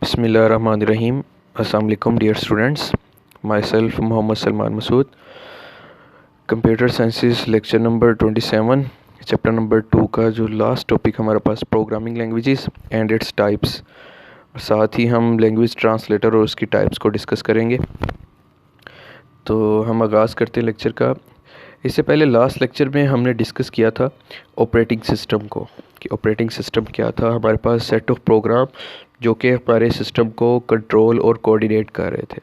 Bismillahirrahmanirrahim. Assalamu alaikum dear students. Myself Muhammad Salman Masood. Computer sciences lecture number 27 chapter number 2 का जो last topic हमारे पास programming languages and its types, और साथ ही हम language translator और उसकी टाइप्स को डिस्कस करेंगे। तो हम आगाज़ करते हैं लेक्चर का। इससे पहले लास्ट लेक्चर में हमने डिस्कस किया था ऑपरेटिंग सिस्टम को, कि ऑपरेटिंग सिस्टम क्या था। हमारे पास सेट ऑफ प्रोग्राम जो कि हमारे सिस्टम को कंट्रोल और कोऑर्डिनेट कर रहे थे।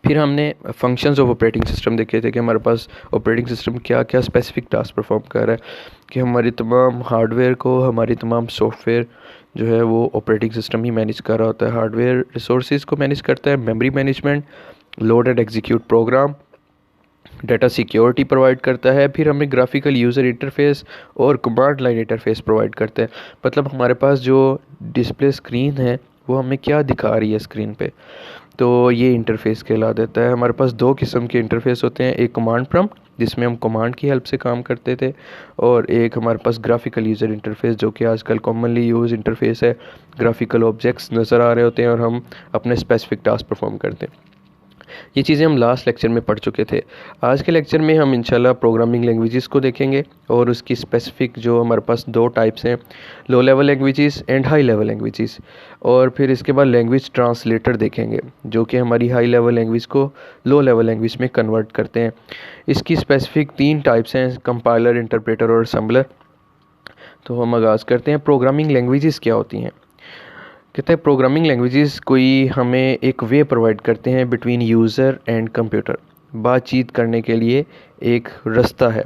फिर हमने फंक्शंस ऑफ ऑपरेटिंग सिस्टम देखे थे कि हमारे पास ऑपरेटिंग सिस्टम क्या क्या स्पेसिफिक टास्क परफॉर्म कर रहा है, कि हमारी तमाम हार्डवेयर को, हमारी तमाम सॉफ्टवेयर जो है वो ऑपरेटिंग सिस्टम ही मैनेज कर रहा होता है। हार्डवेयर रिसोर्सेज को मैनेज करता है, memory management, load and execute program, data security provide करता है। फिर हमें ग्राफिकल यूज़र इंटरफेस और कमांड लाइन इंटरफेस प्रोवाइड करते हैं। मतलब हमारे पास जो डिस्प्ले स्क्रीन है वो हमें क्या दिखा रही है स्क्रीन पे, तो ये इंटरफेस कहला देता है। हमारे पास दो किस्म के इंटरफेस होते हैं, एक कमांड प्रॉम्प्ट जिसमें हम कमांड की हेल्प से काम करते थे, और एक हमारे पास ग्राफिकल यूज़र इंटरफेस जो कि आजकल कॉमनली यूज इंटरफेस है। ग्राफिकल ऑब्जेक्ट्स नज़र आ रहे होते हैं और हम अपने स्पेसिफिक टास्क परफॉर्म करते हैं। ये चीज़ें हम लास्ट लेक्चर में पढ़ चुके थे। आज के लेक्चर में हम इंशाल्लाह प्रोग्रामिंग लैंग्वेजेस को देखेंगे और उसकी स्पेसिफिक जो हमारे पास दो टाइप्स हैं, लो level languages and high level languages. और फिर इसके बाद लैंग्वेज ट्रांसलेटर देखेंगे जो कि हमारी हाई लेवल लैंग्वेज को लो लेवल लैंग्वेज में कन्वर्ट करते हैं। इसकी स्पेसिफिक 3 टाइप्स हैं, कंपाइलर, इंटरप्रेटर और असेंबलर। तो हम आगाज़ करते हैं। प्रोग्रामिंग लैंग्वेजेस क्या होती हैं? कहते हैं प्रोग्रामिंग लैंग्वेजेस कोई हमें एक वे प्रोवाइड करते हैं बिटवीन यूज़र एंड कंप्यूटर, बातचीत करने के लिए एक रास्ता है।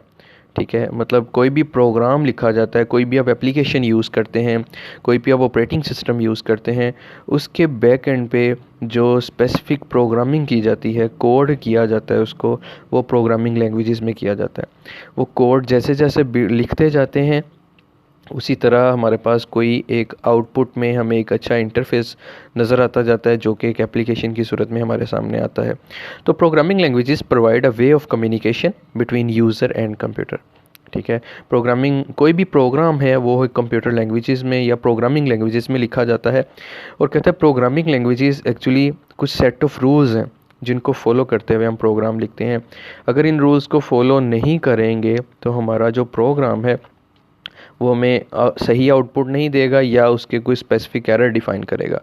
ठीक है, मतलब कोई भी प्रोग्राम लिखा जाता है, कोई भी आप एप्लीकेशन यूज़ करते हैं, कोई भी आप ऑपरेटिंग सिस्टम यूज़ करते हैं, उसके बैक एंड पे जो स्पेसिफिक प्रोग्रामिंग की जाती है, कोड किया जाता है, उसको वो प्रोग्रामिंग लैंग्वेजेस में किया जाता है। वो कोड जैसे जैसे लिखते जाते हैं उसी तरह हमारे पास कोई एक आउटपुट में हमें एक अच्छा इंटरफेस नज़र आता जाता है जो कि एक एप्लीकेशन की सूरत में हमारे सामने आता है। तो programming languages provide a way of communication between user and computer. ठीक है, प्रोग्रामिंग कोई भी प्रोग्राम है वो कंप्यूटर लैंग्वेजेस में या प्रोग्रामिंग लैंग्वेजेस में लिखा जाता है। और कहते हैं प्रोग्रामिंग लैंग्वेजेस एक्चुअली कुछ सेट ऑफ रूल्स हैं जिनको फॉलो करते हुए हम प्रोग्राम लिखते हैं। अगर इन रूल्स को फॉलो नहीं करेंगे तो हमारा जो प्रोग्राम है वो हमें सही आउटपुट नहीं देगा या उसके कोई स्पेसिफिक एरर डिफ़ाइन करेगा।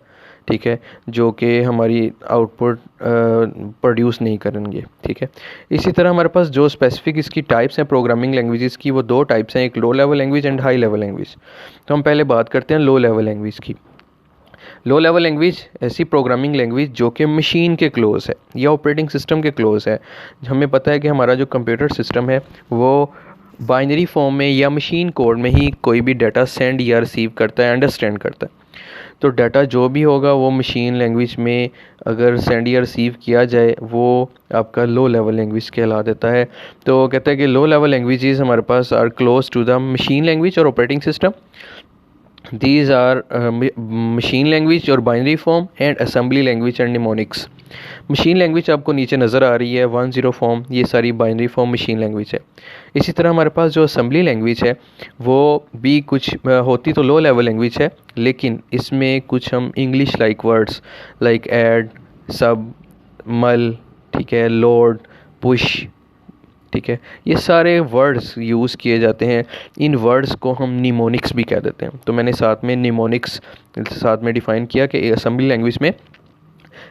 ठीक है, जो कि हमारी आउटपुट प्रोड्यूस नहीं करेंगे। ठीक है, इसी तरह हमारे पास जो स्पेसिफिक इसकी टाइप्स हैं प्रोग्रामिंग लैंग्वेजेस की, वो 2 टाइप्स हैं, एक लो level language and high level language. तो हम पहले बात करते हैं लो लेवल लैंग्वेज की। लो लेवल लैंग्वेज ऐसी प्रोग्रामिंग लैंग्वेज जो कि मशीन के क्लोज है या ऑपरेटिंग सिस्टम के क्लोज है। हमें पता है कि हमारा जो कंप्यूटर सिस्टम है वो बाइनरी फॉर्म में या मशीन कोड में ही कोई भी डाटा सेंड या रिसीव करता है, अंडरस्टैंड करता है। तो डाटा जो भी होगा वो मशीन लैंग्वेज में अगर सेंड या रिसीव किया जाए वो आपका लो लेवल लैंग्वेज कहला देता है। तो कहता है कि लो लेवल लैंग्वेजेस हमारे पास are close to the machine language और operating system. These are machine language और binary form and assembly language and mnemonics. Machine language आपको नीचे नज़र आ रही है 10 फॉर्म, ये सारी बाइनरी फॉर्म मशीन लैंग्वेज है। इसी तरह हमारे पास जो असेंबली लैंग्वेज है वो भी कुछ होती तो लो लेवल लैंग्वेज है, लेकिन इसमें कुछ हम English like words like add, सब, मल, ठीक है, लोड, पुश, ठीक है, ये सारे वर्ड्स यूज़ किए जाते हैं। इन वर्ड्स को हम निमोनिक्स भी कह देते हैं। तो मैंने साथ में निमोनिक्स साथ में डिफ़ाइन किया कि असेंबली लैंग्वेज में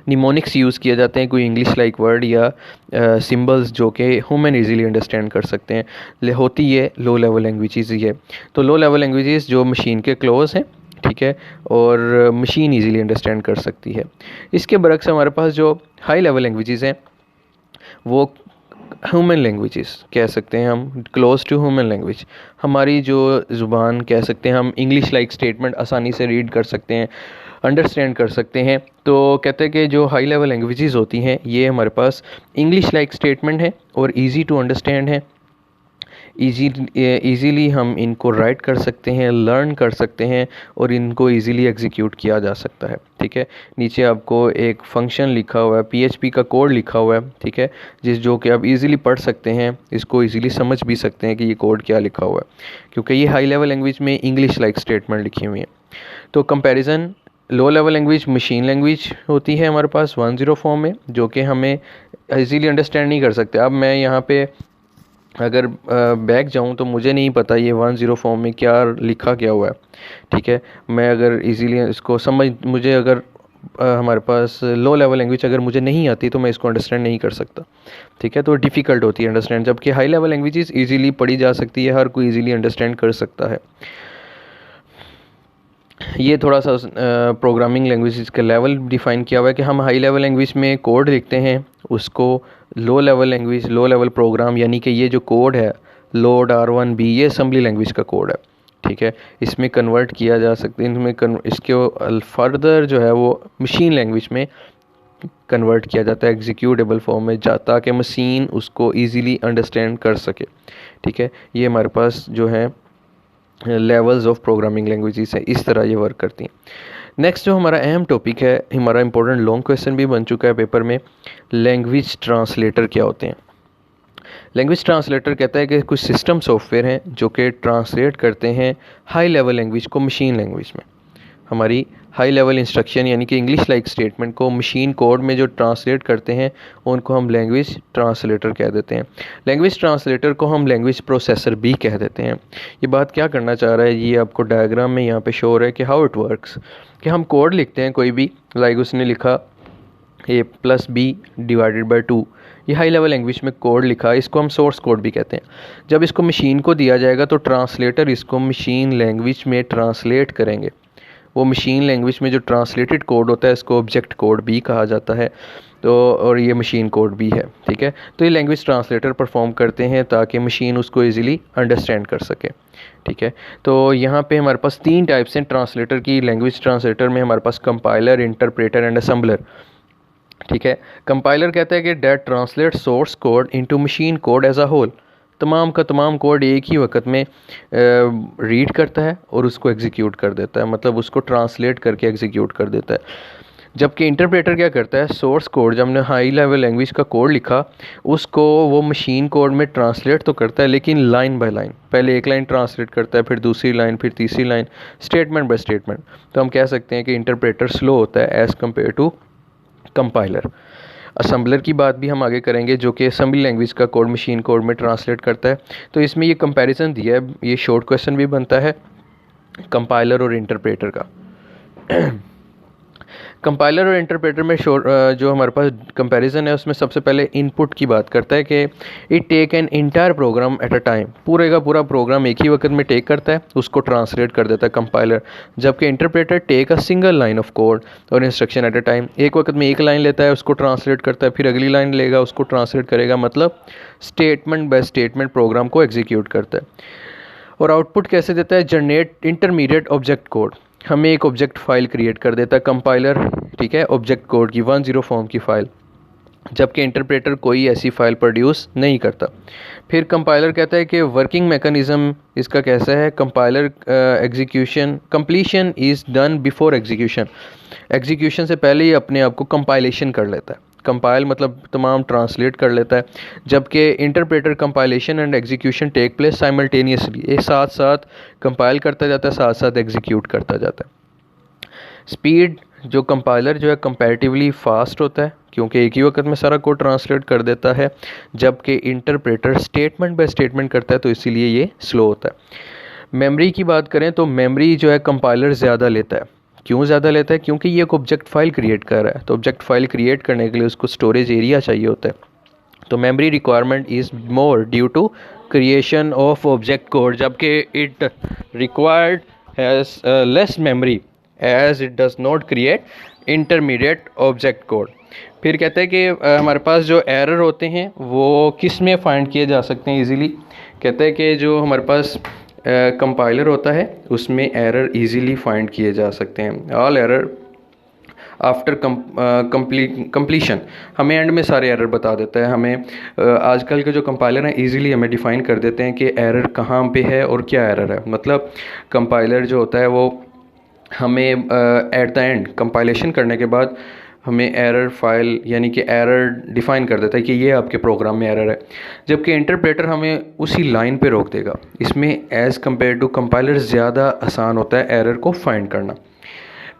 निमोनिक्स यूज़ किए जाते हैं, कोई इंग्लिश लाइक वर्ड या सिंबल्स जो कि ह्यूमन इजीली अंडरस्टैंड कर सकते हैं। होती ये लो लेवल लैंग्वेजेस ही है। तो लो लेवल लैंग्वेजेस जो मशीन के क्लोज हैं, ठीक है, और मशीन इजीली अंडरस्टैंड कर सकती है। इसके बरक्स हमारे पास जो हाई लेवल लैंग्वेजेस हैं वो ह्यूमन लैंग्वेजेस कह सकते हैं हम, क्लोज टू ह्यूमन लैंग्वेज। हमारी जो ज़ुबान कह सकते हैं हम, इंग्लिश लाइक स्टेटमेंट आसानी से रीड कर सकते हैं, अंडरस्टैंड कर सकते हैं। तो कहते हैं कि जो हाई लेवल लैंग्वेजेस होती हैं ये हमारे पास इंग्लिश लाइक स्टेटमेंट है और इजी टू अंडरस्टैंड है। ईज़िली हम इनको राइट कर सकते हैं, लर्न कर सकते हैं और इनको इजीली एग्जीक्यूट किया जा सकता है। ठीक है, नीचे आपको एक फंक्शन लिखा हुआ है, PHP का कोड लिखा हुआ है, ठीक है, जो कि आप इजीली पढ़ सकते हैं, इसको इजीली समझ भी सकते हैं कि ये कोड क्या लिखा हुआ है, क्योंकि ये हाई लेवल लैंग्वेज में इंग्लिश लाइक स्टेटमेंट लिखी हुई है। तो कंपैरिजन लो लेवल लैंग्वेज मशीन लैंग्वेज होती है हमारे पास 1.0 फॉर्म में, जो कि हमें इजीली अंडरस्टैंड नहीं कर सकते। अब मैं यहाँ पे अगर बैक जाऊँ तो मुझे नहीं पता ये 1.0 फॉर्म में क्या लिखा गया हुआ है, ठीक है। मैं अगर इजीली इसको मुझे अगर हमारे पास लो लेवल लैंग्वेज अगर मुझे नहीं आती तो मैं इसको अंडरस्टैंड नहीं कर सकता, ठीक है। तो डिफ़िकल्ट होती है अंडरस्टैंड, जबकि हाई लेवल लैंग्वेजेस इजीली पढ़ी जा सकती है, हर कोई इजीली अंडरस्टैंड कर सकता है। ये थोड़ा सा प्रोग्रामिंग लैंग्वेज का लेवल डिफ़ाइन किया हुआ है कि हम हाई लेवल लैंग्वेज में कोड लिखते हैं, उसको low level language, low level program, यानी कि ये जो कोड है लोड R1B, ये असेंबली लैंग्वेज का कोड है, ठीक है। इसमें कन्वर्ट किया जा सकता है, इसके फर्दर जो है वो मशीन लैंग्वेज में कन्वर्ट किया जाता है, एग्जीक्यूटेबल फॉर्म में ताकि मशीन उसको ईज़िली अंडरस्टैंड कर सके, ठीक है। ये हमारे पास जो है लेवल्स ऑफ प्रोग्रामिंग लैंग्वेजेस हैं, इस तरह ये वर्क करती हैं। नेक्स्ट जो हमारा अहम टॉपिक है, हमारा इंपॉर्टेंट लॉन्ग क्वेश्चन भी बन चुका है पेपर में, लैंग्वेज ट्रांसलेटर क्या होते हैं। लैंग्वेज ट्रांसलेटर कहता है कि कुछ सिस्टम सॉफ्टवेयर हैं जो कि ट्रांसलेट करते हैं हाई लेवल लैंग्वेज को मशीन लैंग्वेज में। हमारी हाई लेवल इंस्ट्रक्शन यानी कि इंग्लिश लाइक स्टेटमेंट को मशीन कोड में जो ट्रांसलेट करते हैं उनको हम लैंग्वेज ट्रांसलेटर कह देते हैं। लैंग्वेज ट्रांसलेटर को हम लैंग्वेज प्रोसेसर भी कह देते हैं। ये बात क्या करना चाह रहा है, ये आपको डायग्राम में यहाँ पे शो हो रहा है कि हाउ इट वर्क्स, कि हम कोड लिखते हैं कोई भी, लाइक उसने लिखा A+B/2, ये हाई लेवल लैंग्वेज में कोड लिखा, इसको हम सोर्स कोड भी कहते हैं। जब इसको मशीन को दिया जाएगा तो ट्रांसलेटर इसको मशीन लैंग्वेज में ट्रांसलेट करेंगे। वो मशीन लैंग्वेज में जो ट्रांसलेटेड कोड होता है इसको ऑब्जेक्ट कोड भी कहा जाता है, तो और ये मशीन कोड भी है, ठीक है। तो ये लैंग्वेज ट्रांसलेटर परफॉर्म करते हैं ताकि मशीन उसको इजीली अंडरस्टैंड कर सके, ठीक है। तो यहाँ पे हमारे पास 3 टाइप्स हैं ट्रांसलेटर की। लैंग्वेज ट्रांसलेटर में हमारे पास कंपाइलर, इंटरप्रेटर एंड असेंबलर, ठीक है। कंपाइलर कहता है कि that translate source code into machine code as a whole, तमाम का तमाम कोड एक ही वक्त में रीड करता है और उसको एग्जीक्यूट कर देता है, मतलब उसको ट्रांसलेट करके एग्जीक्यूट कर देता है। जबकि इंटरप्रेटर क्या करता है, सोर्स कोड जब हमने हाई लेवल लैंग्वेज का कोड लिखा उसको वो मशीन कोड में ट्रांसलेट तो करता है लेकिन लाइन बाय लाइन, पहले एक लाइन ट्रांसलेट करता है, फिर दूसरी लाइन, फिर तीसरी लाइन, स्टेटमेंट बाय स्टेटमेंट। तो हम कह सकते हैं कि इंटरप्रेटर स्लो होता है as compare to compiler. Assembler की बात भी हम आगे करेंगे, जो कि असेंबली लैंग्वेज का कोड मशीन कोड में ट्रांसलेट करता है। तो इसमें ये कंपैरिजन दिया है, ये शॉर्ट क्वेश्चन भी बनता है कंपाइलर और इंटरप्रेटर का। कंपाइलर और इंटरप्रेटर में जो हमारे पास कंपैरिजन है उसमें सबसे पहले इनपुट की बात करता है कि it take an entire program at a time, पूरे का पूरा प्रोग्राम एक ही वक्त में टेक करता है, उसको ट्रांसलेट कर देता है कंपाइलर। जबकि interpreter take a single line of code और इंस्ट्रक्शन एट अ टाइम, एक वक्त में एक लाइन लेता है, उसको ट्रांसलेट करता है, फिर अगली लाइन लेगा, उसको ट्रांसलेट करेगा, मतलब स्टेटमेंट बाय स्टेटमेंट प्रोग्राम को एग्जीक्यूट करता है। और आउटपुट कैसे देता है, जनरेट इंटरमीडिएट ऑब्जेक्ट कोड, हमें एक ऑब्जेक्ट फाइल क्रिएट कर देता है कंपाइलर, ठीक है, ऑब्जेक्ट कोड की 1.0 फॉर्म की फ़ाइल, जबकि इंटरप्रेटर कोई ऐसी फ़ाइल प्रोड्यूस नहीं करता। फिर कंपाइलर कहता है कि वर्किंग मैकेनिज़्म इसका कैसा है, compiler execution completion is done before execution, execution से पहले ही अपने आप को कंपाइलेशन कर लेता है, कंपाइल मतलब तमाम ट्रांसलेट कर लेता है। जबकि interpreter compilation and execution take place simultaneously, एक साथ साथ कंपाइल करता जाता है, साथ साथ एग्जीक्यूट करता जाता है। स्पीड जो कंपाइलर जो है कंपैरेटिवली फास्ट होता है क्योंकि एक ही वक्त में सारा कोड ट्रांसलेट कर देता है, जबकि इंटरप्रेटर स्टेटमेंट बाय स्टेटमेंट करता है, तो इसीलिए ये स्लो होता है। मेमोरी की बात करें तो मेमोरी जो है कंपाइलर ज़्यादा लेता है, क्यों ज़्यादा लेता है, क्योंकि ये एक ऑब्जेक्ट फाइल क्रिएट कर रहा है, तो ऑब्जेक्ट फाइल क्रिएट करने के लिए उसको स्टोरेज एरिया चाहिए होता है, तो memory requirement is more due to creation of object code, जबकि it required has less memory as it does not create intermediate object code. फिर कहते हैं कि हमारे पास जो एरर होते हैं वो किस में फाइंड किए जा सकते हैं इजीली, कहते हैं कि जो हमारे पास कंपाइलर होता है उसमें एरर इजीली फाइंड किए जा सकते हैं। ऑल एरर आफ्टर कंप्लीशन, हमें एंड में सारे एरर बता देता है। हमें आजकल के जो कंपाइलर हैं इजीली हमें डिफ़ाइन कर देते हैं कि एरर कहाँ पे है और क्या एरर है, मतलब कंपाइलर जो होता है वो हमें एट द एंड कंपाइलेशन करने के बाद हमें एरर फाइल यानी कि एरर डिफ़ाइन कर देता है कि ये आपके प्रोग्राम में एरर है, जबकि इंटरप्रेटर हमें उसी लाइन पे रोक देगा। इसमें एज़ कम्पेयर टू कंपाइलर ज़्यादा आसान होता है एरर को फाइंड करना।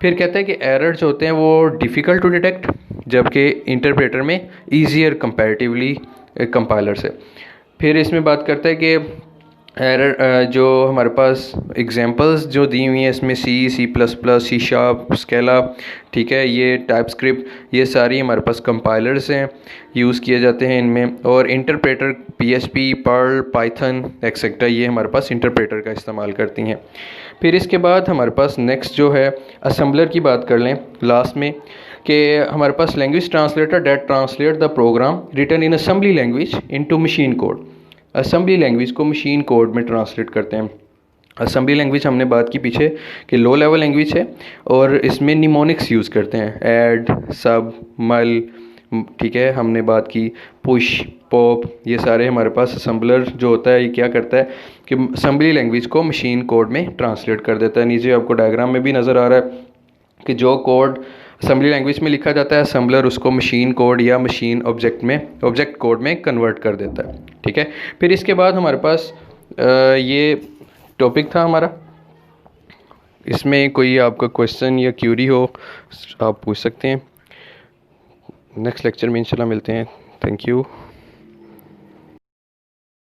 फिर कहता है कि एरर जो होते हैं वो डिफ़िकल्ट टू डिटेक्ट, जबकि इंटरप्रेटर में ईजियर कंपैरेटिवली कंपाइलर से। फिर इसमें बात करता है कि एरर जो हमारे पास एग्जांपल्स जो दी हुई हैं इसमें C plus plus, C sharp, Scala, ठीक है, ये टाइपस्क्रिप्ट, ये सारी हमारे पास कंपाइलर्स हैं, यूज़ किए जाते हैं इनमें। और interpreter PHP, Perl, Python etcetera, ये हमारे पास इंटरप्रेटर का इस्तेमाल करती हैं। फिर इसके बाद हमारे पास नेक्स्ट जो है असेंबलर की बात कर लें लास्ट में, कि हमारे पास language translator that translate the program written in assembly language into machine code. Assembly language को मशीन कोड में ट्रांसलेट करते हैं। असेंबली लैंग्वेज हमने बात की पीछे कि लो लेवल लैंग्वेज है और इसमें निमोनिक्स यूज़ करते हैं, ऐड, सब, मल, ठीक है, हमने बात की पुश, पॉप, ये सारे हमारे पास असेंबलर जो होता है ये क्या करता है कि असेंबली लैंग्वेज को मशीन कोड में ट्रांसलेट कर देता है। नीचे आपको डायग्राम में भी नज़र आ रहा है कि जो कोड असेंबली लैंग्वेज में लिखा जाता है, असेंबलर उसको मशीन कोड या मशीन ऑब्जेक्ट कोड में कन्वर्ट कर देता है, ठीक है। फिर इसके बाद हमारे पास ये टॉपिक था हमारा। इसमें कोई आपका क्वेश्चन या क्यूरी हो आप पूछ सकते हैं। नेक्स्ट लेक्चर में इंशाल्लाह मिलते हैं। Thank you.